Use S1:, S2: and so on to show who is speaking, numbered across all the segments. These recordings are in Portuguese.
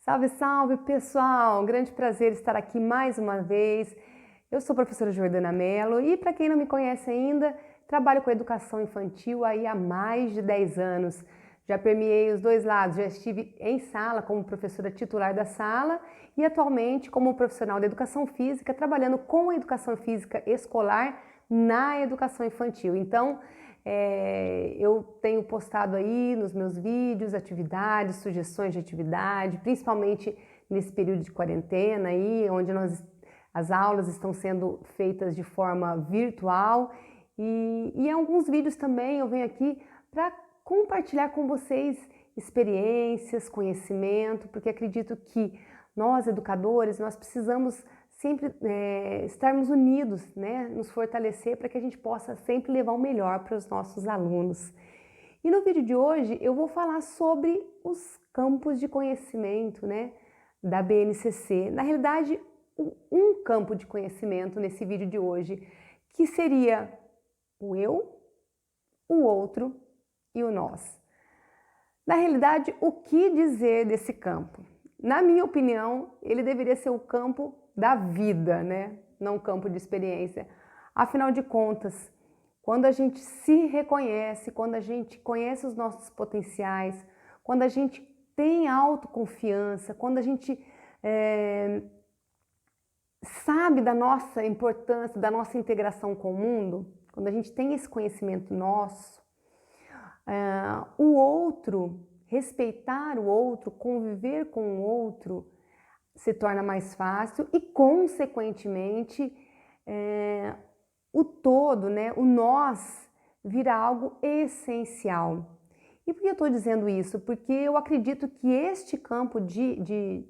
S1: Salve, salve, pessoal! Um grande prazer estar aqui mais uma vez. Eu sou a professora Jordana Mello e, para quem não me conhece ainda, trabalho com educação infantil aí há mais de 10 anos. Já permeei os dois lados, já estive em sala como professora titular da sala e atualmente como profissional da educação física, trabalhando com a educação física escolar na educação infantil. Então, eu tenho postado aí nos meus vídeos atividades, sugestões de atividade, principalmente nesse período de quarentena aí, onde as aulas estão sendo feitas de forma virtual e em alguns vídeos também eu venho aqui para compartilhar com vocês experiências, conhecimento, porque acredito que nós, educadores, nós precisamos sempre estarmos unidos, né? Nos fortalecer para que a gente possa sempre levar o melhor para os nossos alunos. E no vídeo de hoje eu vou falar sobre os campos de conhecimento, né, da BNCC. Na realidade, um campo de conhecimento nesse vídeo de hoje, que seria o eu, o outro e o nós. Na realidade, o que dizer desse campo? Na minha opinião, ele deveria ser o campo da vida, né? Não campo de experiência. Afinal de contas, quando a gente se reconhece, quando a gente conhece os nossos potenciais, quando a gente tem autoconfiança, quando a gente sabe da nossa importância, da nossa integração com o mundo, quando a gente tem esse conhecimento nosso, o outro, respeitar o outro, conviver com o outro, se torna mais fácil e, consequentemente, o todo, né, o nós, vira algo essencial. E por que eu estou dizendo isso? Porque eu acredito que este campo de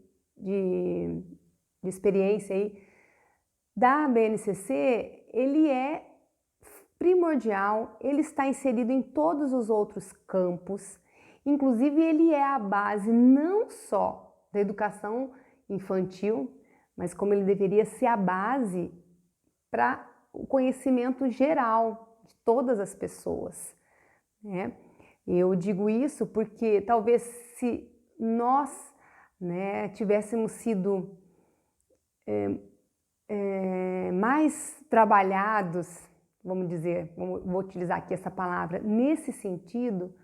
S1: experiência aí da BNCC, ele é primordial, ele está inserido em todos os outros campos, inclusive ele é a base não só da educação infantil, mas como ele deveria ser a base para o conhecimento geral de todas as pessoas, né? Eu digo isso porque talvez se nós, né, tivéssemos sido mais trabalhados, vamos dizer, vou utilizar aqui essa palavra, nesse sentido,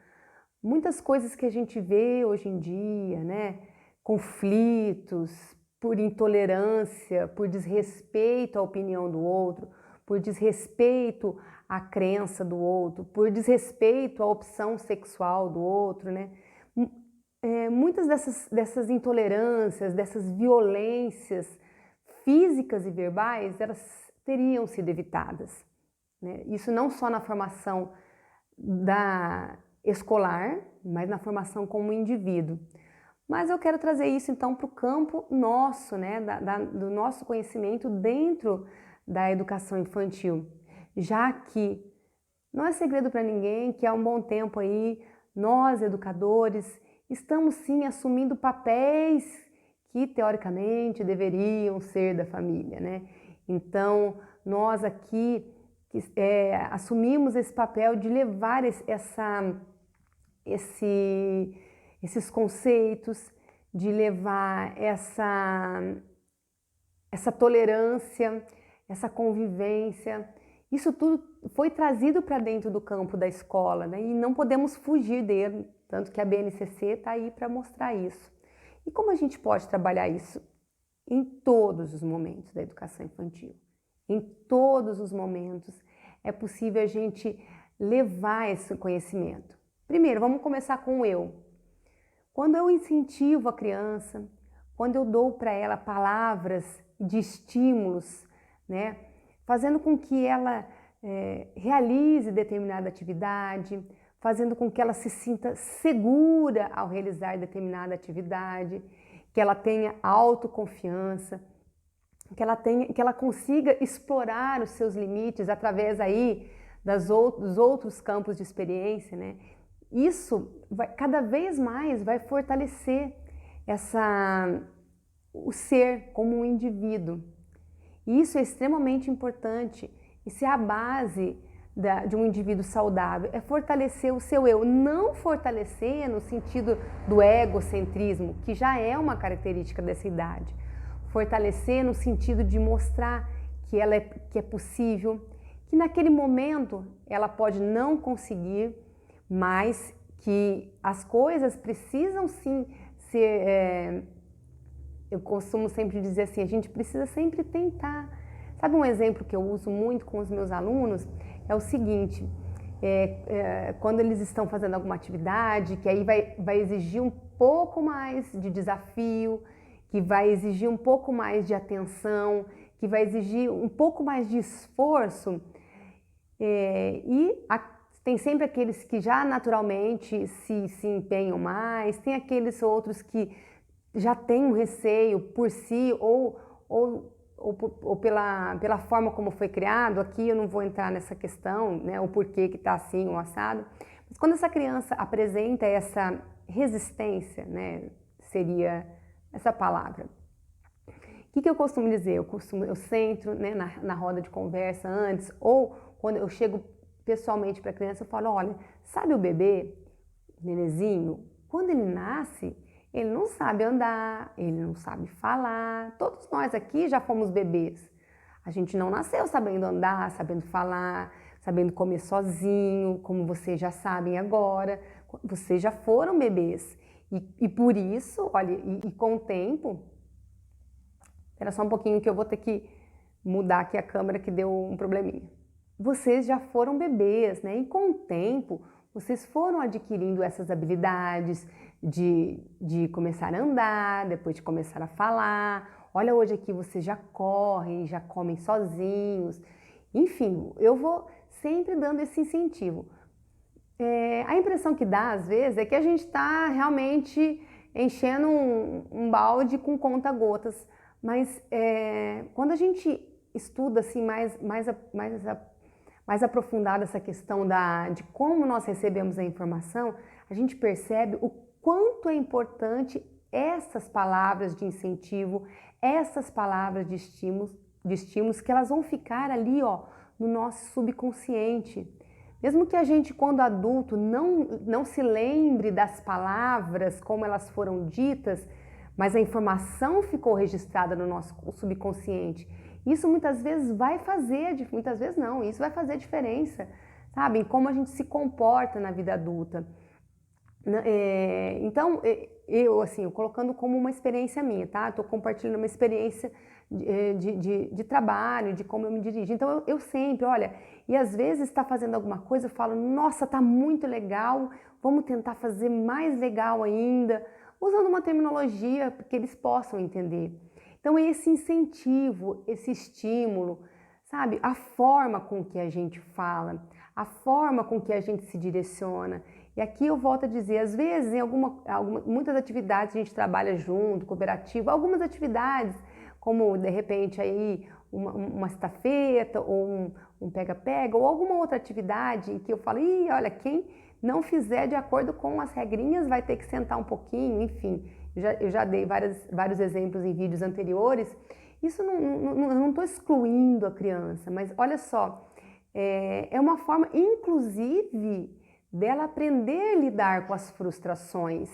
S1: muitas coisas que a gente vê hoje em dia, né, conflitos, por intolerância, por desrespeito à opinião do outro, por desrespeito à crença do outro, por desrespeito à opção sexual do outro, né? Muitas dessas intolerâncias, dessas violências físicas e verbais, elas teriam sido evitadas, né? Isso não só na formação escolar, mas na formação como indivíduo. Mas eu quero trazer isso então para o campo nosso, né, do nosso conhecimento dentro da educação infantil, já que não é segredo para ninguém que há um bom tempo aí nós, educadores, estamos sim assumindo papéis que teoricamente deveriam ser da família, né? Então nós aqui assumimos esse papel de levar esses conceitos, de levar essa tolerância, essa convivência. Isso tudo foi trazido para dentro do campo da escola, né? E não podemos fugir dele, tanto que a BNCC está aí para mostrar isso. E como a gente pode trabalhar isso em todos os momentos da educação infantil? Em todos os momentos é possível a gente levar esse conhecimento. Primeiro, vamos começar com o eu. Quando eu incentivo a criança, quando eu dou para ela palavras de estímulos, né, fazendo com que ela realize determinada atividade, fazendo com que ela se sinta segura ao realizar determinada atividade, que ela tenha autoconfiança, que ela consiga explorar os seus limites através aí dos outros campos de experiência, né? Isso cada vez mais vai fortalecer o ser como um indivíduo. E isso é extremamente importante. Isso é a base de um indivíduo saudável é fortalecer o seu eu, não fortalecer no sentido do egocentrismo, que já é uma característica dessa idade. Fortalecer no sentido de mostrar que é possível, que naquele momento ela pode não conseguir, mas que as coisas precisam sim ser... eu costumo sempre dizer assim, a gente precisa sempre tentar. Sabe um exemplo que eu uso muito com os meus alunos? É o seguinte, quando eles estão fazendo alguma atividade, que aí vai exigir um pouco mais de desafio, que vai exigir um pouco mais de atenção, que vai exigir um pouco mais de esforço, tem sempre aqueles que já naturalmente se empenham mais, tem aqueles outros que já têm um receio por si ou pela forma como foi criado. Aqui eu não vou entrar nessa questão, né, o porquê que está assim, o assado. Mas quando essa criança apresenta essa resistência, né, seria essa palavra. O que eu costumo dizer? Eu sento, né, na roda de conversa antes, ou quando eu chego pessoalmente para a criança, eu falo, olha, sabe o bebê, o nenenzinho, quando ele nasce, ele não sabe andar, ele não sabe falar. Todos nós aqui já fomos bebês. A gente não nasceu sabendo andar, sabendo falar, sabendo comer sozinho, como vocês já sabem agora. Vocês já foram bebês. E por isso, olha, e com o tempo... Espera só um pouquinho que eu vou ter que mudar aqui a câmera que deu um probleminha. Vocês já foram bebês, né? E com o tempo, vocês foram adquirindo essas habilidades de começar a andar, depois de começar a falar. Olha, hoje aqui vocês já correm, já comem sozinhos. Enfim, eu vou sempre dando esse incentivo. A impressão que dá, às vezes, é que a gente está realmente enchendo um balde com conta-gotas. Mas quando a gente estuda assim, mais aprofundado essa questão de como nós recebemos a informação, a gente percebe o quanto é importante essas palavras de incentivo, essas palavras de estímulos que elas vão ficar ali, ó, no nosso subconsciente. Mesmo que a gente, quando adulto, não se lembre das palavras como elas foram ditas, mas a informação ficou registrada no nosso subconsciente. Isso muitas vezes muitas vezes não, isso vai fazer diferença, sabe? Em como a gente se comporta na vida adulta. Então, eu colocando como uma experiência minha, tá? Estou compartilhando uma experiência de trabalho, de como eu me dirijo. Então, eu sempre, olha, e às vezes está fazendo alguma coisa, eu falo, nossa, tá muito legal, vamos tentar fazer mais legal ainda, usando uma terminologia que eles possam entender. Então, esse incentivo, esse estímulo, sabe? A forma com que a gente fala, a forma com que a gente se direciona. E aqui eu volto a dizer, às vezes, em muitas atividades a gente trabalha junto, cooperativo, algumas atividades, como de repente aí uma estafeta, ou um pega-pega, ou alguma outra atividade em que eu falo, olha, quem não fizer de acordo com as regrinhas vai ter que sentar um pouquinho, enfim. Eu já dei vários exemplos em vídeos anteriores. Isso não estou excluindo a criança, mas olha só, é uma forma, inclusive, dela aprender a lidar com as frustrações,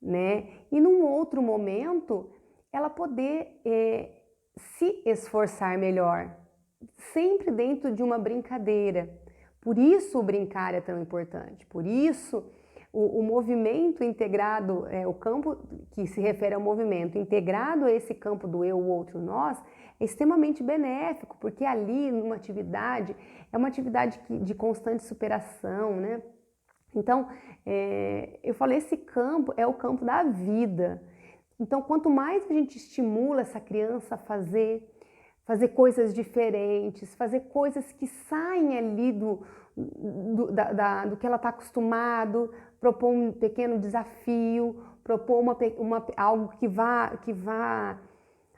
S1: né? E num outro momento, ela poder se esforçar melhor, sempre dentro de uma brincadeira. Por isso o brincar é tão importante, por isso o movimento integrado, o campo que se refere ao movimento integrado a esse campo do eu, o outro, nós, é extremamente benéfico, porque ali numa atividade, é uma atividade de constante superação, né? Então, eu falei, esse campo é o campo da vida. Então, quanto mais a gente estimula essa criança a fazer coisas diferentes, fazer coisas que saem ali do que ela está acostumado, propor um pequeno desafio, propor algo que vá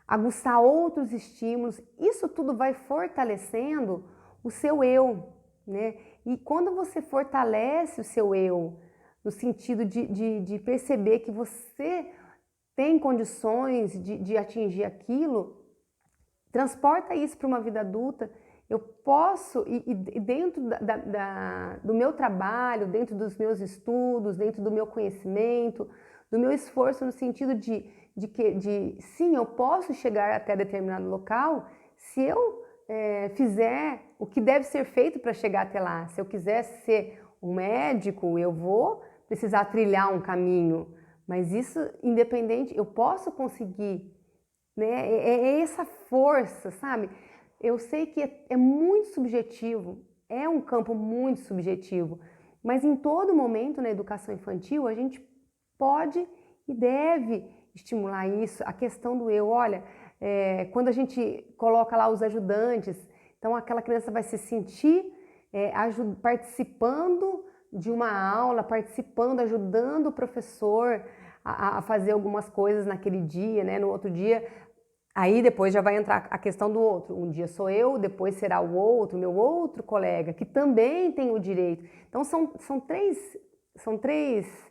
S1: aguçar outros estímulos, isso tudo vai fortalecendo o seu eu, né? E quando você fortalece o seu eu, no sentido de perceber que você tem condições de atingir aquilo, transporta isso para uma vida adulta Eu posso, e dentro do meu trabalho, dentro dos meus estudos, dentro do meu conhecimento, do meu esforço no sentido sim, eu posso chegar até determinado local se eu fizer o que deve ser feito para chegar até lá. Se eu quiser ser um médico, eu vou precisar trilhar um caminho, mas isso independente, eu posso conseguir, né? É essa força, sabe? Eu sei que é muito subjetivo, é um campo muito subjetivo, mas em todo momento na educação infantil a gente pode e deve estimular isso, a questão do eu. Olha, quando a gente coloca lá os ajudantes, então aquela criança vai se sentir participando de uma aula, participando, ajudando o professor a fazer algumas coisas naquele dia, né? No outro dia, aí depois já vai entrar a questão do outro. Um dia sou eu, depois será o outro, meu outro colega, que também tem o direito. Então são três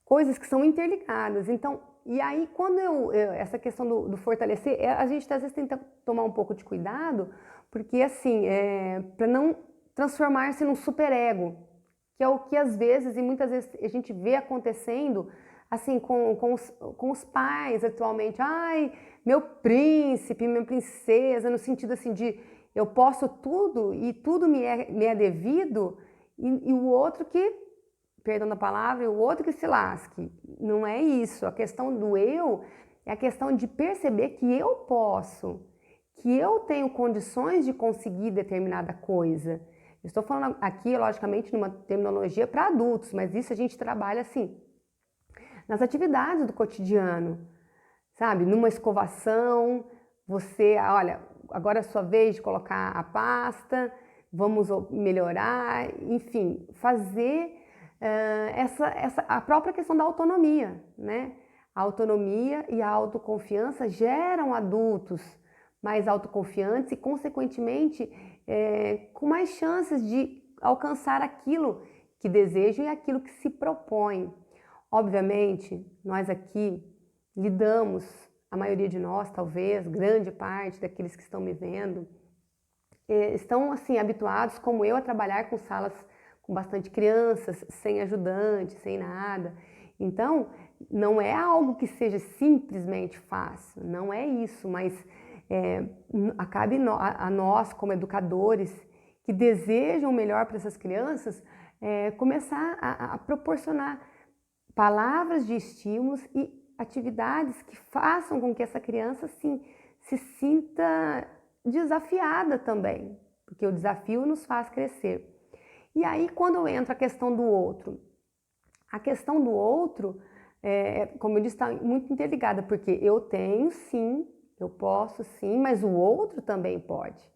S1: coisas que são interligadas. Então, e aí quando essa questão do fortalecer, a gente às vezes tem que tomar um pouco de cuidado, porque assim, para não transformar-se num superego, que é o que às vezes e muitas vezes a gente vê acontecendo assim com os pais atualmente. Ai, meu príncipe, minha princesa, no sentido assim de eu posso tudo e tudo me é devido, e o outro que, perdão da palavra, e o outro que se lasque. Não é isso. A questão do eu é a questão de perceber que eu posso, que eu tenho condições de conseguir determinada coisa. Estou falando aqui, logicamente, numa terminologia para adultos, mas isso a gente trabalha assim, nas atividades do cotidiano, sabe? Numa escovação, olha, agora é a sua vez de colocar a pasta, vamos melhorar, enfim, fazer a própria questão da autonomia, né? A autonomia e a autoconfiança geram adultos mais autoconfiantes e, consequentemente, com mais chances de alcançar aquilo que desejam e aquilo que se propõem. Obviamente, nós aqui lidamos, a maioria de nós, talvez, grande parte daqueles que estão me vendo, estão assim habituados, como eu, a trabalhar com salas com bastante crianças, sem ajudante, sem nada. Então, não é algo que seja simplesmente fácil, não é isso, mas cabe a nós, como educadores, que desejam o melhor para essas crianças, começar a proporcionar palavras de estímulos e atividades que façam com que essa criança assim, se sinta desafiada também, porque o desafio nos faz crescer. E aí, quando entra a questão do outro, como eu disse, está muito interligada, porque eu tenho sim, eu posso sim, mas o outro também pode.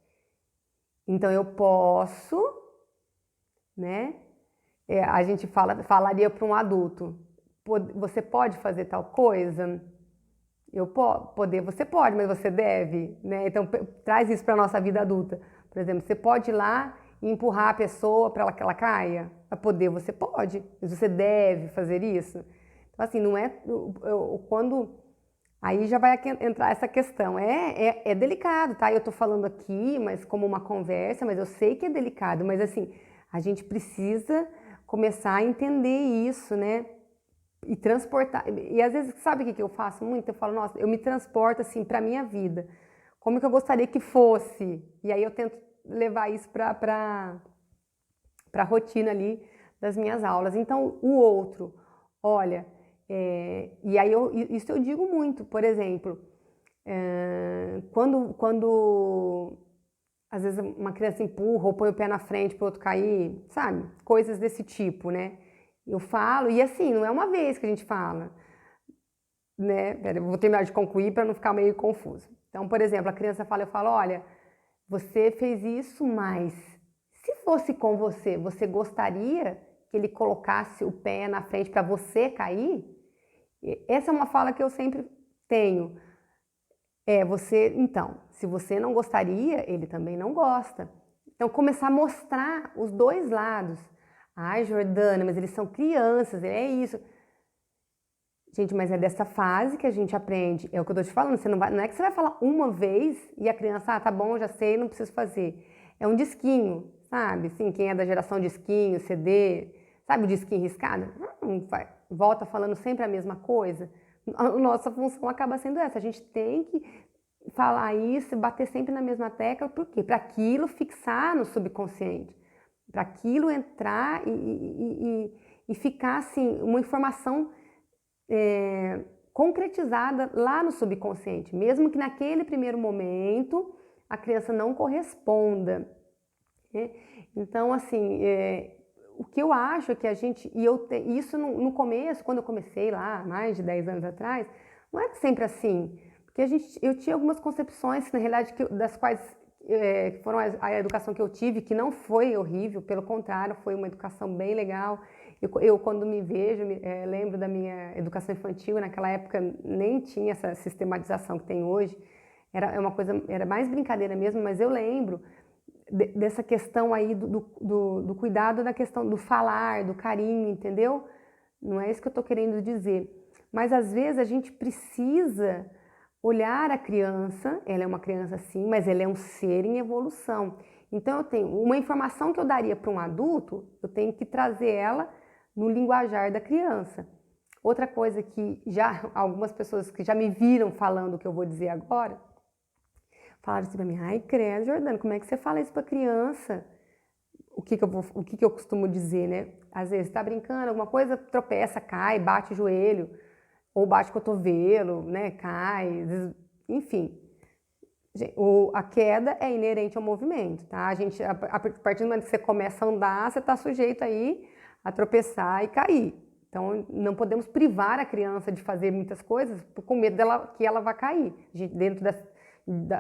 S1: Então eu posso, né? A gente falaria para um adulto: você pode fazer tal coisa? Você pode, mas você deve, né? Então traz isso para a nossa vida adulta. Por exemplo, você pode ir lá e empurrar a pessoa para que ela caia? Para poder, você pode, mas você deve fazer isso. Então assim, não é quando aí já vai entrar essa questão. É delicado, tá? Eu tô falando aqui, mas como uma conversa, mas eu sei que é delicado, mas assim, a gente precisa começar a entender isso, né? E transportar. E às vezes, sabe o que eu faço muito? Eu falo, nossa, eu me transporto assim para minha vida. Como que eu gostaria que fosse? E aí eu tento levar isso para a rotina ali das minhas aulas. Então, o outro, olha, e aí isso eu digo muito, por exemplo, quando às vezes uma criança empurra ou põe o pé na frente para o outro cair, sabe? Coisas desse tipo, né? Eu falo, e assim, não é uma vez que a gente fala, né? Pera, eu vou terminar de concluir para não ficar meio confuso. Então, por exemplo, a criança fala, eu falo, olha, você fez isso, mas se fosse com você, você gostaria que ele colocasse o pé na frente para você cair? Essa é uma fala que eu sempre tenho. Então, se você não gostaria, ele também não gosta. Então, começar a mostrar os dois lados. Ai, Jordana, mas eles são crianças, é isso. Gente, mas é dessa fase que a gente aprende. É o que eu tô te falando, não é que você vai falar uma vez e a criança, tá bom, já sei, não preciso fazer. é um disquinho, sabe? Assim, quem é da geração disquinho, CD, sabe o disquinho riscado? Volta falando sempre a mesma coisa. A nossa função acaba sendo essa, a gente tem que falar isso, bater sempre na mesma tecla, por quê? Para aquilo fixar no subconsciente, para aquilo entrar e ficar assim, uma informação concretizada lá no subconsciente, mesmo que naquele primeiro momento a criança não corresponda, né? Então, assim, o que eu acho é que a gente, isso no começo, quando eu comecei lá, mais de 10 anos atrás, não era sempre assim, porque eu tinha algumas concepções, na realidade, das quais foram a educação que eu tive, que não foi horrível, pelo contrário, foi uma educação bem legal. Eu quando me vejo, lembro da minha educação infantil, naquela época nem tinha essa sistematização que tem hoje, era mais brincadeira mesmo, mas eu lembro dessa questão aí do cuidado, da questão do falar, do carinho, entendeu? Não é isso que eu estou querendo dizer. Mas às vezes a gente precisa olhar a criança, ela é uma criança sim, mas ela é um ser em evolução. Então eu tenho uma informação que eu daria para um adulto, eu tenho que trazer ela no linguajar da criança. Outra coisa que já algumas pessoas que já me viram falando o que eu vou dizer agora, falaram assim para mim: ai, credo, Jordana, como é que você fala isso para criança? O que eu costumo dizer, né? Às vezes está brincando, alguma coisa, tropeça, cai, bate o joelho, ou bate o cotovelo, né? Cai, enfim. A queda é inerente ao movimento, tá? A partir do momento que você começa a andar, você está sujeito aí a tropeçar e cair. Então, não podemos privar a criança de fazer muitas coisas com medo que ela vá cair. Dentro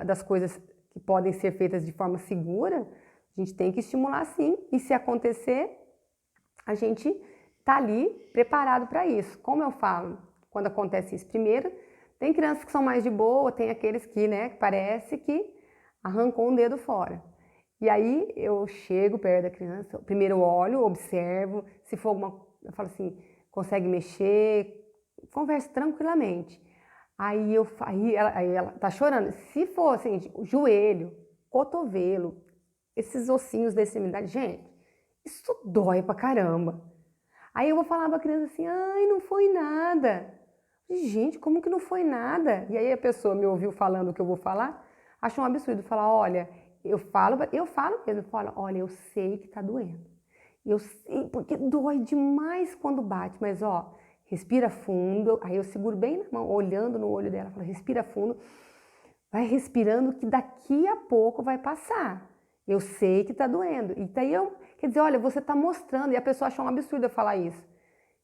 S1: das coisas que podem ser feitas de forma segura, a gente tem que estimular sim, e se acontecer, a gente está ali preparado para isso. Como eu falo, quando acontece isso, primeiro, tem crianças que são mais de boa, tem aqueles que, né, parece que arrancou um dedo fora. E aí eu chego perto da criança, primeiro eu olho, observo, se for eu falo assim, consegue mexer, converso tranquilamente. Aí ela tá chorando. Se for assim, joelho, cotovelo, esses ossinhos da extremidade, gente, isso dói pra caramba. Aí eu vou falar pra criança assim: ai, não foi nada. Gente, como que não foi nada? E aí a pessoa me ouviu falando o que eu vou falar, achou um absurdo. Falar: olha, eu falo mesmo, olha, eu sei que tá doendo. Eu sei, porque dói demais quando bate, mas ó, respira fundo. Aí eu seguro bem na mão, olhando no olho dela, falo: respira fundo, vai respirando que daqui a pouco vai passar. Eu sei que tá doendo. E daí quer dizer, olha, você tá mostrando, e a pessoa achou um absurdo eu falar isso.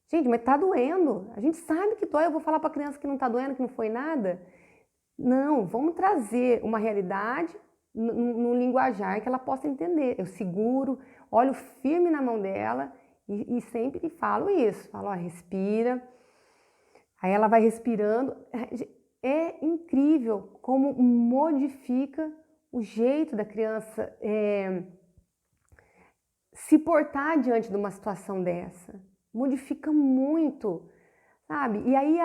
S1: Gente, mas tá doendo. A gente sabe que dói. Eu vou falar para a criança que não tá doendo, que não foi nada? Não, vamos trazer uma realidade no linguajar que ela possa entender. Eu seguro, olho firme na mão dela e sempre falo isso. Falo: ó, respira. Aí ela vai respirando. É incrível como modifica o jeito da criança se portar diante de uma situação dessa. Modifica muito, sabe? E aí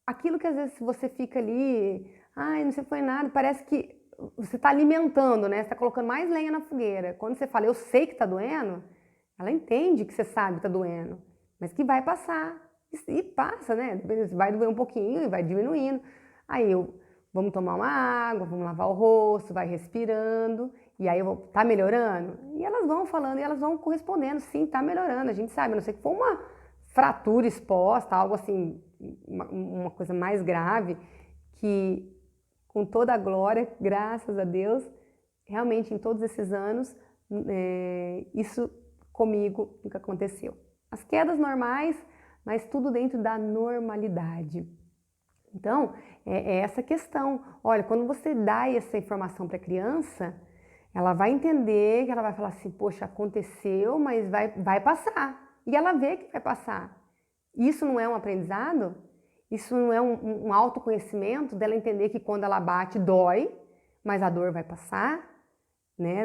S1: aquilo que às vezes você fica ali, ai, não sei, foi nada, parece que você está alimentando, né? Você está colocando mais lenha na fogueira. Quando você fala: eu sei que está doendo, ela entende que você sabe que está doendo, mas que vai passar. E passa, né? Vai doer um pouquinho e vai diminuindo. Aí vamos tomar uma água, vamos lavar o rosto, vai respirando. E aí tá melhorando? E elas vão falando e elas vão correspondendo, sim, tá melhorando. A gente sabe, a não ser que for uma fratura exposta, algo assim, uma coisa mais grave, que com toda a glória, graças a Deus, realmente em todos esses anos, isso comigo nunca aconteceu. As quedas normais, mas tudo dentro da normalidade. Então, é essa questão. Olha, quando você dá essa informação para a criança, ela vai entender, que ela vai falar assim: poxa, aconteceu, mas vai passar. E ela vê que vai passar. Isso não é um aprendizado? Isso não é um autoconhecimento dela entender que quando ela bate, dói, mas a dor vai passar? Né?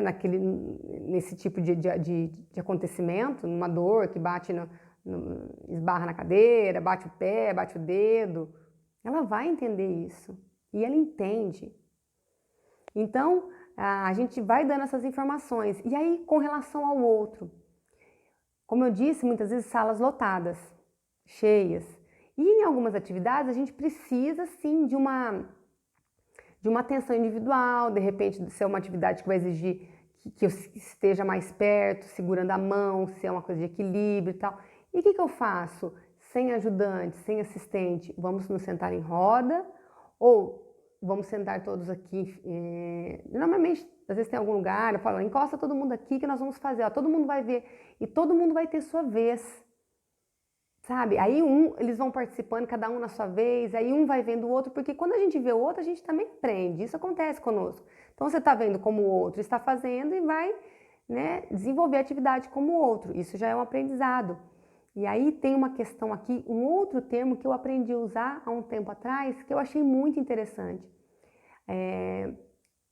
S1: Nesse tipo de acontecimento, numa dor que bate, esbarra na cadeira, bate o pé, bate o dedo. Ela vai entender isso. E ela entende. Então, a gente vai dando essas informações. E aí, com relação ao outro, como eu disse, muitas vezes salas lotadas, cheias. E em algumas atividades a gente precisa sim de uma atenção individual, de repente ser uma atividade que vai exigir que eu esteja mais perto, segurando a mão, se é uma coisa de equilíbrio e tal. E o que eu faço? Sem ajudante, sem assistente, vamos nos sentar em roda ou vamos sentar todos aqui. Normalmente, às vezes tem algum lugar, eu falo, encosta todo mundo aqui que nós vamos fazer, ó, todo mundo vai ver e todo mundo vai ter sua vez. Sabe? Aí eles vão participando, cada um na sua vez, aí um vai vendo o outro, porque quando a gente vê o outro, a gente também aprende, isso acontece conosco. Então você está vendo como o outro está fazendo e vai, né, desenvolver a atividade como o outro, isso já é um aprendizado. E aí tem uma questão aqui, um outro termo que eu aprendi a usar há um tempo atrás, que eu achei muito interessante.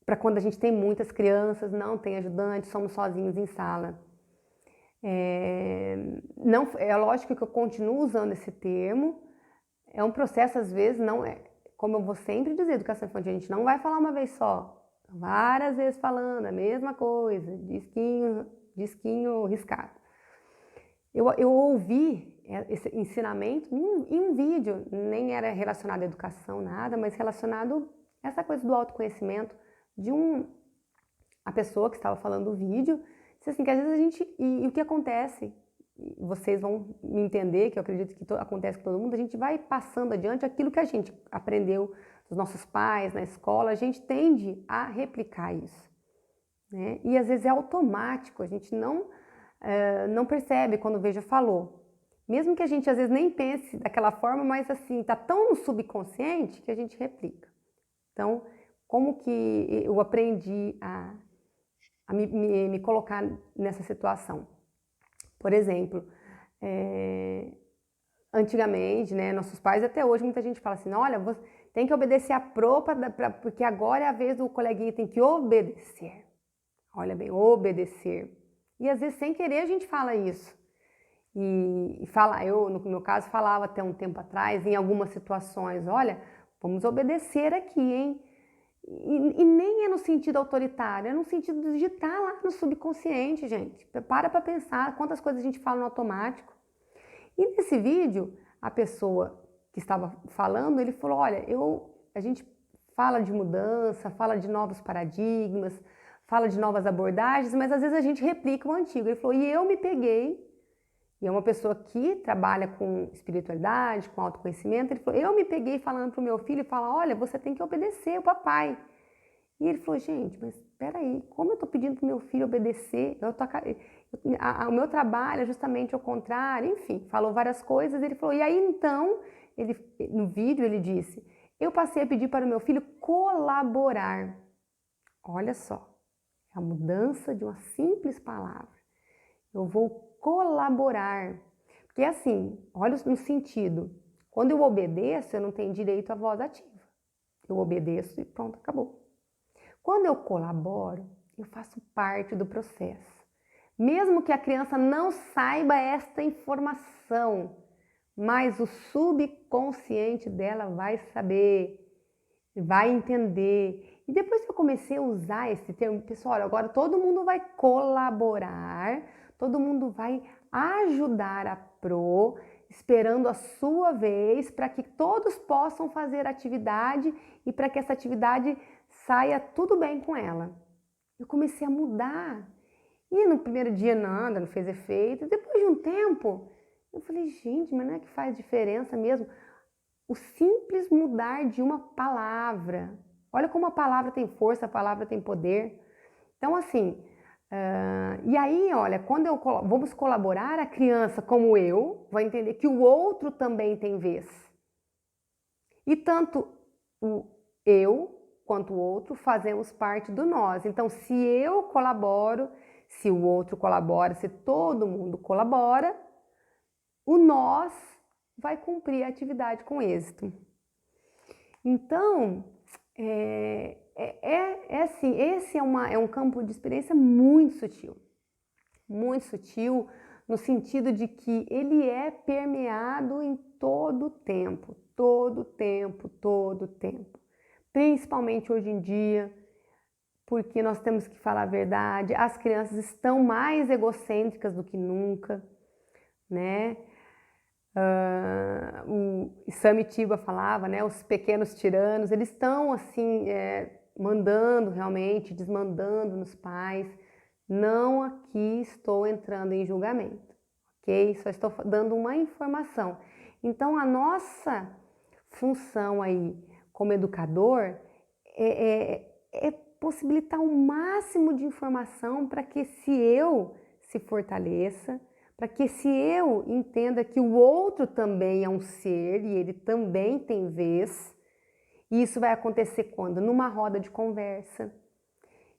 S1: Para quando a gente tem muitas crianças, não tem ajudante, somos sozinhos em sala. Não, é lógico que eu continuo usando esse termo, é um processo às vezes, não é, como eu vou sempre dizer, educação infantil, a gente não vai falar uma vez só, várias vezes falando a mesma coisa, disquinho riscado. Eu ouvi esse ensinamento em um vídeo, nem era relacionado à educação, nada, mas relacionado a essa coisa do autoconhecimento de a pessoa que estava falando o vídeo, disse assim, que às vezes a gente, e o que acontece, vocês vão me entender, que eu acredito que acontece com todo mundo, a gente vai passando adiante aquilo que a gente aprendeu dos nossos pais, na escola, a gente tende a replicar isso, né? E às vezes é automático, a gente não percebe quando veja falou. Mesmo que a gente às vezes nem pense daquela forma, mas assim, tá tão no subconsciente que a gente replica. Então, como que eu aprendi a me colocar nessa situação? Por exemplo, antigamente, né, nossos pais, até hoje, muita gente fala assim, olha, você tem que obedecer a porque agora é a vez do coleguinha, tem que obedecer. Olha bem, obedecer. E às vezes, sem querer, a gente fala isso. Eu, no meu caso, falava até um tempo atrás, em algumas situações, olha, vamos obedecer aqui, hein? E nem é no sentido autoritário, é no sentido de estar lá no subconsciente, gente. Para pensar quantas coisas a gente fala no automático. E nesse vídeo, a pessoa que estava falando, ele falou, olha, a gente fala de mudança, fala de novos paradigmas, fala de novas abordagens, mas às vezes a gente replica o antigo. Ele falou, e eu me peguei, e é uma pessoa que trabalha com espiritualidade, com autoconhecimento, ele falou, eu me peguei falando para o meu filho, olha, você tem que obedecer o papai. E ele falou, gente, mas espera aí, como eu estou pedindo para o meu filho obedecer? O meu trabalho é justamente ao contrário, enfim, falou várias coisas. Ele falou, e aí então, no vídeo ele disse, eu passei a pedir para o meu filho colaborar. Olha só, é a mudança de uma simples palavra. Eu vou colaborar. Porque assim, olha no sentido, quando eu obedeço, eu não tenho direito à voz ativa. Eu obedeço e pronto, acabou. Quando eu colaboro, eu faço parte do processo. Mesmo que a criança não saiba esta informação, mas o subconsciente dela vai saber, vai entender. E depois que eu comecei a usar esse termo, pessoal, olha, agora todo mundo vai colaborar, todo mundo vai ajudar a Pro, esperando a sua vez, para que todos possam fazer atividade e para que essa atividade saia tudo bem com ela. Eu comecei a mudar. E no primeiro dia nada, não fez efeito. Depois de um tempo, eu falei, gente, mas não é que faz diferença mesmo? O simples mudar de uma palavra. Olha como a palavra tem força, a palavra tem poder. Então, assim, e aí, olha, quando vamos colaborar, a criança, como eu, vai entender que o outro também tem vez. E tanto o eu quanto o outro fazemos parte do nós. Então, se eu colaboro, se o outro colabora, se todo mundo colabora, o nós vai cumprir a atividade com êxito. Então, assim, esse é um campo de experiência muito sutil, no sentido de que ele é permeado em todo o tempo, todo o tempo. Principalmente hoje em dia, porque nós temos que falar a verdade. As crianças estão mais egocêntricas do que nunca, né? O Samitiba falava, né? Os pequenos tiranos, eles estão assim, mandando realmente, desmandando nos pais. Não aqui estou entrando em julgamento, ok? Só estou dando uma informação. Então, a nossa função aí como educador é possibilitar o máximo de informação para que esse eu se fortaleça, para que esse eu entenda que o outro também é um ser e ele também tem vez. E isso vai acontecer quando? Numa roda de conversa.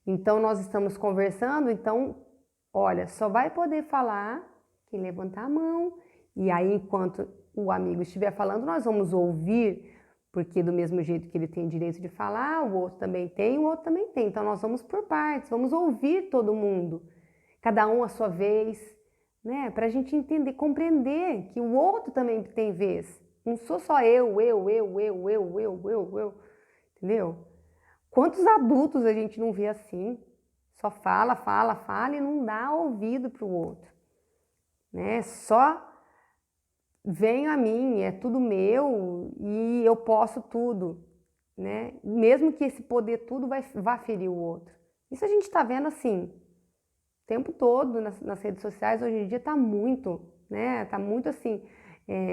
S1: Então, nós estamos conversando, então, olha, só vai poder falar quem levantar a mão. E aí, enquanto o amigo estiver falando, nós vamos ouvir, porque do mesmo jeito que ele tem direito de falar, o outro também tem, o outro também tem. Então, nós vamos por partes, vamos ouvir todo mundo, cada um à sua vez, né? Para a gente entender, compreender que o outro também tem vez. Não sou só eu, entendeu? Quantos adultos a gente não vê assim? Só fala, fala, fala e não dá ouvido para o outro, né? Só vem a mim, é tudo meu e eu posso tudo, né? Mesmo que esse poder tudo vá ferir o outro. Isso a gente está vendo assim, o tempo todo nas redes sociais. Hoje em dia está muito, né? Tá muito assim,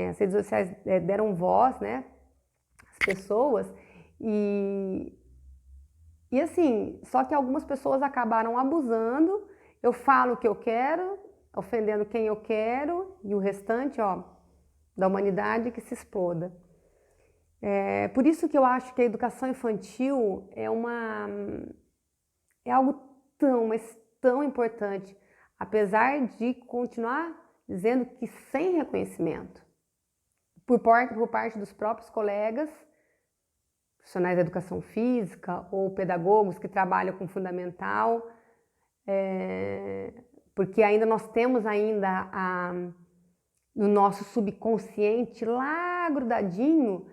S1: as redes sociais deram voz, né? Às pessoas e assim, só que algumas pessoas acabaram abusando. Eu falo o que eu quero, ofendendo quem eu quero, e o restante, ó, da humanidade que se exploda. Por isso que eu acho que a educação infantil é algo mas tão importante, apesar de continuar dizendo que sem reconhecimento por parte dos próprios colegas, profissionais da educação física ou pedagogos que trabalham com fundamental, porque ainda nós temos no nosso subconsciente lá grudadinho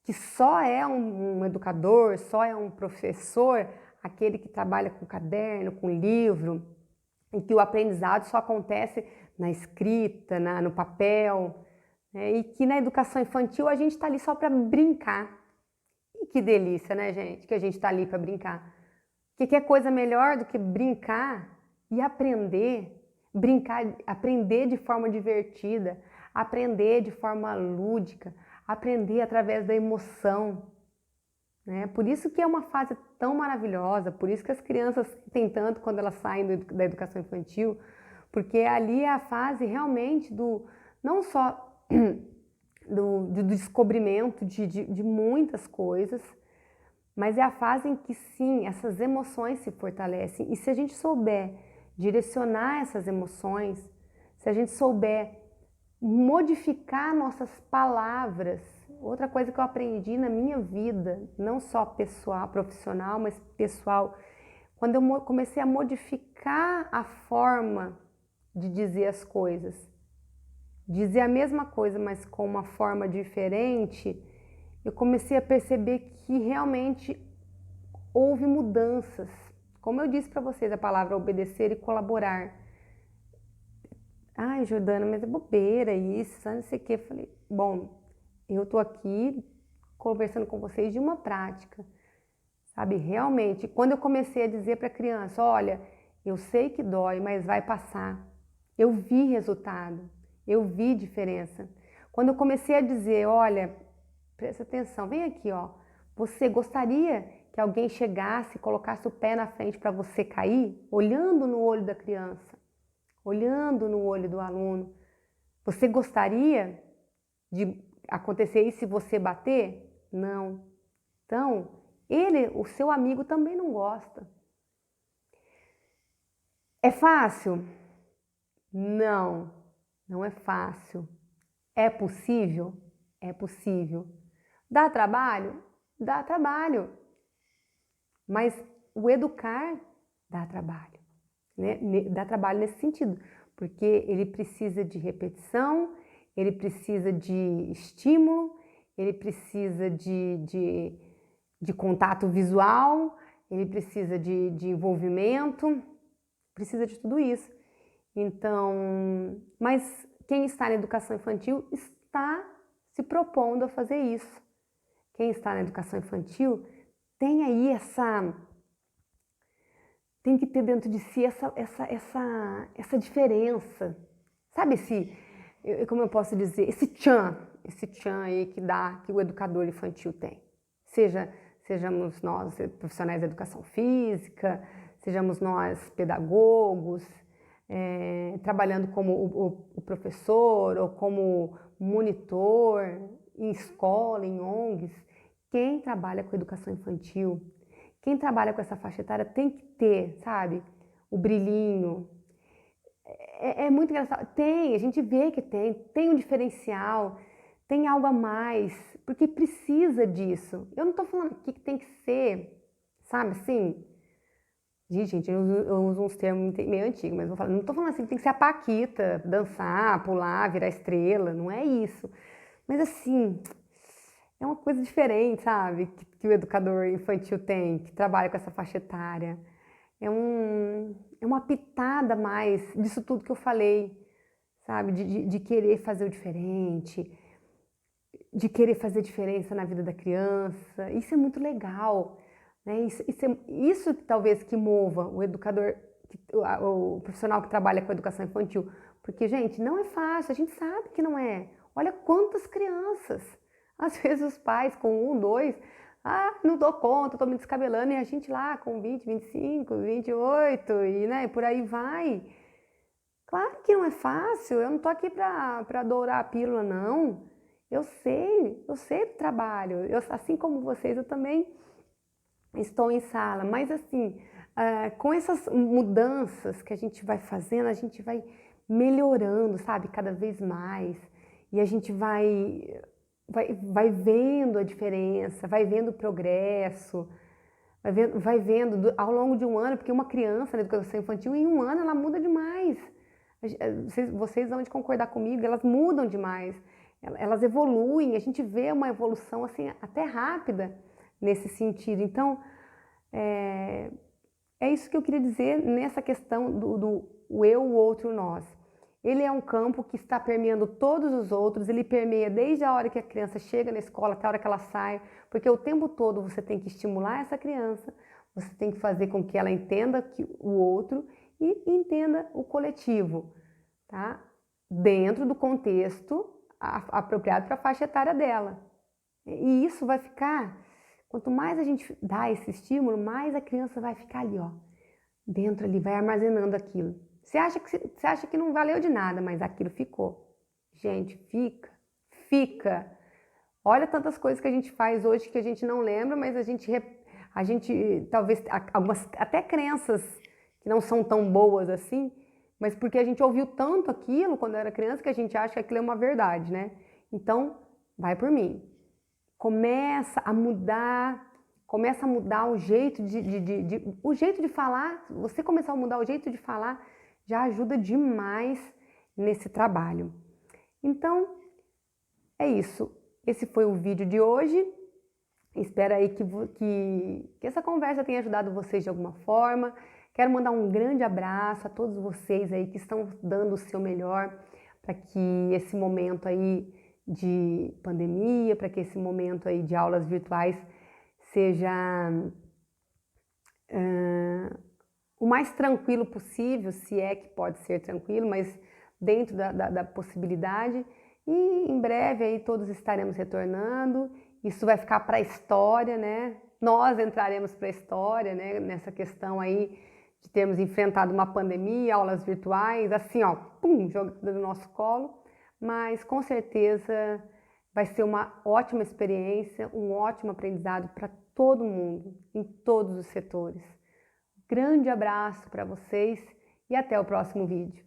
S1: que só é um educador, só é um professor aquele que trabalha com caderno, com livro, e que o aprendizado só acontece na escrita, no papel, né? E que na educação infantil a gente está ali só para brincar. E que delícia, né, gente? Que a gente está ali para brincar. Que é coisa melhor do que brincar e aprender? Brincar, aprender de forma divertida, aprender de forma lúdica, aprender através da emoção, né? Por isso que é uma fase tão maravilhosa, por isso que as crianças têm tanto quando elas saem da educação infantil, porque ali é a fase realmente não só do descobrimento de muitas coisas, mas é a fase em que sim, essas emoções se fortalecem. E se a gente souber direcionar essas emoções, se a gente souber modificar nossas palavras, outra coisa que eu aprendi na minha vida, não só pessoal, profissional, mas pessoal, quando eu comecei a modificar a forma de dizer as coisas, dizer a mesma coisa, mas com uma forma diferente, eu comecei a perceber que realmente houve mudanças. Como eu disse para vocês, a palavra obedecer e colaborar. Ai, Jordana, mas é bobeira isso, não sei o quê. Eu falei, bom, eu tô aqui conversando com vocês de uma prática, sabe? Realmente, quando eu comecei a dizer para a criança, olha, eu sei que dói, mas vai passar. Eu vi resultado, eu vi diferença. Quando eu comecei a dizer, olha, presta atenção, vem aqui, ó. Você gostaria que alguém chegasse e colocasse o pé na frente para você cair? Olhando no olho da criança, olhando no olho do aluno. Você gostaria de acontecer isso se você bater? Não. Então, o seu amigo também não gosta. É fácil? Não, não é fácil. É possível? É possível. Dá trabalho? Dá trabalho. Mas o educar dá trabalho, né? Dá trabalho nesse sentido, porque ele precisa de repetição, ele precisa de estímulo, ele precisa de contato visual, ele precisa de envolvimento, precisa de tudo isso. Então, mas quem está na educação infantil está se propondo a fazer isso. Quem está na educação infantil tem aí tem que ter dentro de si essa diferença. Sabe como eu posso dizer, esse tchan aí que o educador infantil tem. Sejamos nós profissionais da educação física, sejamos nós pedagogos, trabalhando como o professor ou como monitor em escola, em ONGs. Quem trabalha com educação infantil, quem trabalha com essa faixa etária tem que ter, sabe, o brilhinho. É muito engraçado. A gente vê que tem um diferencial, tem algo a mais, porque precisa disso. Eu não estou falando aqui que tem que ser, sabe, assim. Gente, eu uso uns termos meio antigos, mas vou falar, não estou falando assim que tem que ser a Paquita, dançar, pular, virar estrela, não é isso. Mas assim, é uma coisa diferente, sabe, que o educador infantil tem, que trabalha com essa faixa etária. É uma pitada a mais disso tudo que eu falei, sabe, de querer fazer o diferente, de querer fazer diferença na vida da criança. Isso é muito legal, né? Isso talvez que mova o educador, o profissional que trabalha com a educação infantil. Porque, gente, não é fácil, a gente sabe que não é. Olha quantas crianças. Às vezes os pais com 1, 2, não dou conta, estou me descabelando, e a gente lá com 20, 25, 28, e por aí vai. Claro que não é fácil, eu não estou aqui para dourar a pílula, não. Eu sei do trabalho, assim como vocês, eu também estou em sala, mas assim, com essas mudanças que a gente vai fazendo, a gente vai melhorando, sabe, cada vez mais, e a gente vai vendo a diferença, vai vendo o progresso, vai vendo ao longo de um ano, porque uma criança na educação infantil, em um ano, ela muda demais. Vocês vão de concordar comigo, elas mudam demais, elas evoluem, a gente vê uma evolução assim, até rápida nesse sentido. Então, é isso que eu queria dizer nessa questão do eu, o outro, o nós. Ele é um campo que está permeando todos os outros, ele permeia desde a hora que a criança chega na escola até a hora que ela sai, porque o tempo todo você tem que estimular essa criança, você tem que fazer com que ela entenda o outro e entenda o coletivo, tá? Dentro do contexto apropriado para a faixa etária dela. E isso vai ficar, quanto mais a gente dá esse estímulo, mais a criança vai ficar ali, ó, dentro ali, vai armazenando aquilo. Você acha que não valeu de nada, mas aquilo ficou. Gente, fica. Olha tantas coisas que a gente faz hoje que a gente não lembra, mas a gente talvez, algumas até crenças que não são tão boas assim, mas porque a gente ouviu tanto aquilo quando era criança que a gente acha que aquilo é uma verdade, né? Então, vai por mim. Começa a mudar o jeito o jeito de falar. Você começar a mudar o jeito de falar já ajuda demais nesse trabalho. Então, é isso. Esse foi o vídeo de hoje. Espero aí que essa conversa tenha ajudado vocês de alguma forma. Quero mandar um grande abraço a todos vocês aí que estão dando o seu melhor para que esse momento aí de pandemia, para que esse momento aí de aulas virtuais seja o mais tranquilo possível, se é que pode ser tranquilo, mas dentro da possibilidade. E em breve aí todos estaremos retornando. Isso vai ficar para a história, né? Nós entraremos para a história, né? Nessa questão aí de termos enfrentado uma pandemia, aulas virtuais, assim, ó, pum, jogando no nosso colo. Mas com certeza vai ser uma ótima experiência, um ótimo aprendizado para todo mundo, em todos os setores. Grande abraço para vocês e até o próximo vídeo.